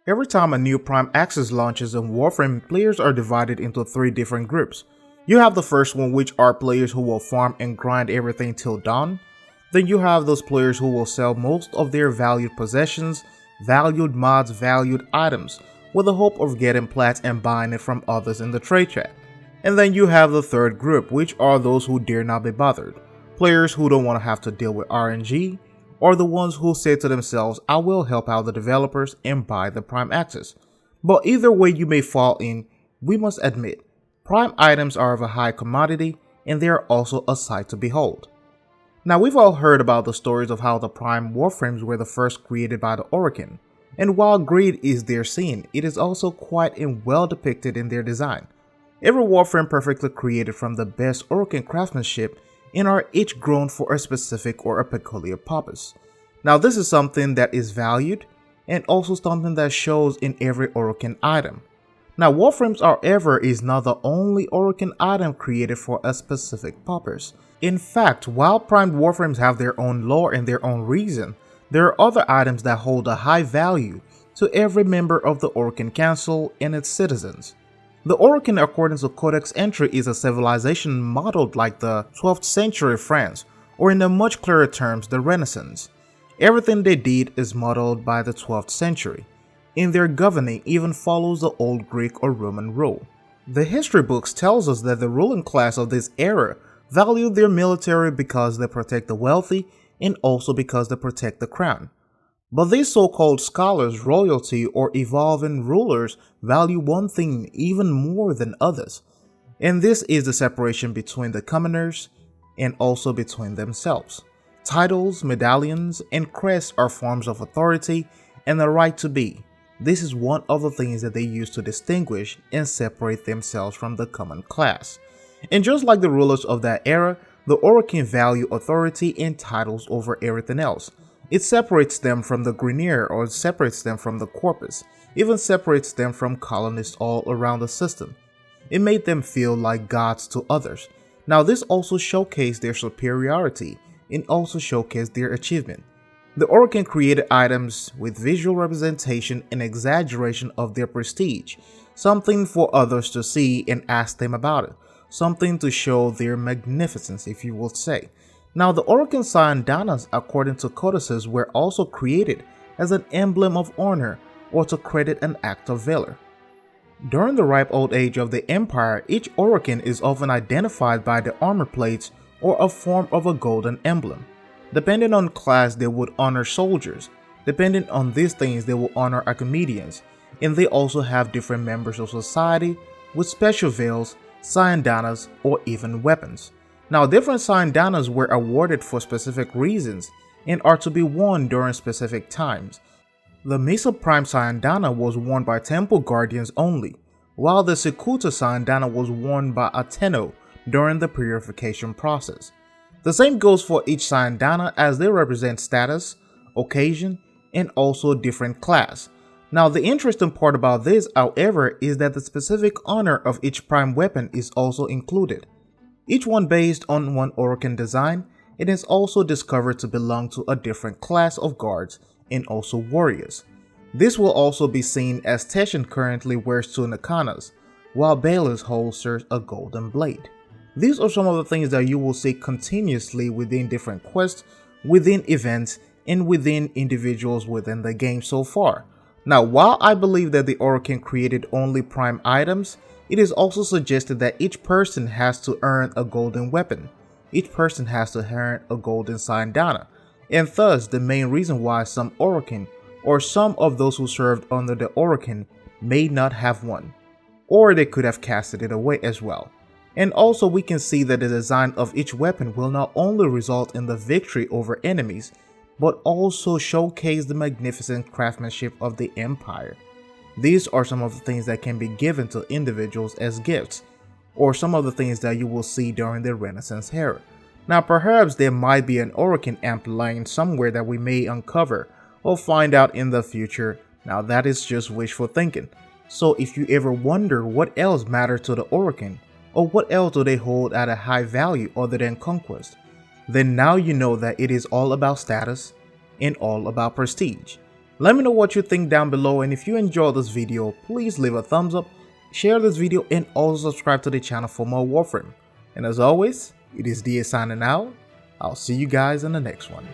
Every time a new Prime Access launches in Warframe, players are divided into 3 different groups. You have the first one, which are players who will farm and grind everything till dawn. Then you have those players who will sell most of their valued possessions, valued mods, valued items, with the hope of getting plats and buying it from others in the trade chat. And then you have the third group, which are those who dare not be bothered. Players who don't want to have to deal with RNG, or the ones who say to themselves, I will help out the developers and buy the Prime Access. But either way you may fall in, we must admit, Prime items are of a high commodity and they are also a sight to behold. Now we've all heard about the stories of how the Prime Warframes were the first created by the Orokin, and while greed is their sin, it is also quite and well depicted in their design. Every Warframe perfectly created from the best Orokin craftsmanship and are each grown for a specific or a peculiar purpose. Now this is something that is valued and also something that shows in every Orokin item. Now Warframes, however, is not the only Orokin item created for a specific purpose. In fact, while primed Warframes have their own lore and their own reason, there are other items that hold a high value to every member of the Orokin Council and its citizens. The Orokin, according to Codex entry, is a civilization modeled like the 12th century France, or in the much clearer terms, the Renaissance. Everything they did is modeled by the 12th century, and their governing even follows the old Greek or Roman rule. The history books tells us that the ruling class of this era valued their military because they protect the wealthy and also because they protect the crown. But these so-called scholars, royalty, or evolving rulers value one thing even more than others, and this is the separation between the commoners and also between themselves. Titles, medallions, and crests are forms of authority and the right to be. This is one of the things that they use to distinguish and separate themselves from the common class. And just like the rulers of that era, the Orokin value authority and titles over everything else. It separates them from the Grineer, or separates them from the Corpus, even separates them from colonists all around the system. It made them feel like gods to others. Now this also showcased their superiority and also showcased their achievement. The Orokin created items with visual representation and exaggeration of their prestige, something for others to see and ask them about it, something to show their magnificence, if you would say. Now the Orokin Sayandanas, according to codices, were also created as an emblem of honor or to credit an act of valor. During the ripe old age of the Empire, each Orokin is often identified by the armor plates or a form of a golden emblem. Depending on class, they would honor soldiers. Depending on these things, they will honor Archimedeans, and they also have different members of society with special veils, Sayandanas, or even weapons. Now different Sayandanas were awarded for specific reasons and are to be worn during specific times. The Mesa Prime Sayandana was worn by temple guardians only, while the Sikuta Sayandana was worn by Ateno during the purification process. The same goes for each Sayandana, as they represent status, occasion, and also different class. Now the interesting part about this, however, is that the specific honor of each prime weapon is also included. Each one based on one Orokin design, it is also discovered to belong to a different class of guards and also warriors. This will also be seen as Teshin currently wears 2 Nakanas, while Bayless holsters a golden blade. These are some of the things that you will see continuously within different quests, within events, and within individuals within the game so far. Now, while I believe that the Orokin created only prime items, it is also suggested that each person has to earn a golden weapon. Each person has to earn a golden Sayandana, and thus the main reason why some Orokin, or some of those who served under the Orokin, may not have one, or they could have casted it away as well. And also we can see that the design of each weapon will not only result in the victory over enemies, but also showcase the magnificent craftsmanship of the Empire. These are some of the things that can be given to individuals as gifts, or some of the things that you will see during the Renaissance era. Now perhaps there might be an Orokin amp lying somewhere that we may uncover or find out in the future. Now that is just wishful thinking. So if you ever wonder what else matters to the Orokin, or what else do they hold at a high value other than conquest, then now you know that it is all about status and all about prestige. Let me know what you think down below, and if you enjoyed this video, please leave a thumbs up, share this video, and also subscribe to the channel for more Warframe. And as always, it is DA signing out. I'll see you guys in the next one.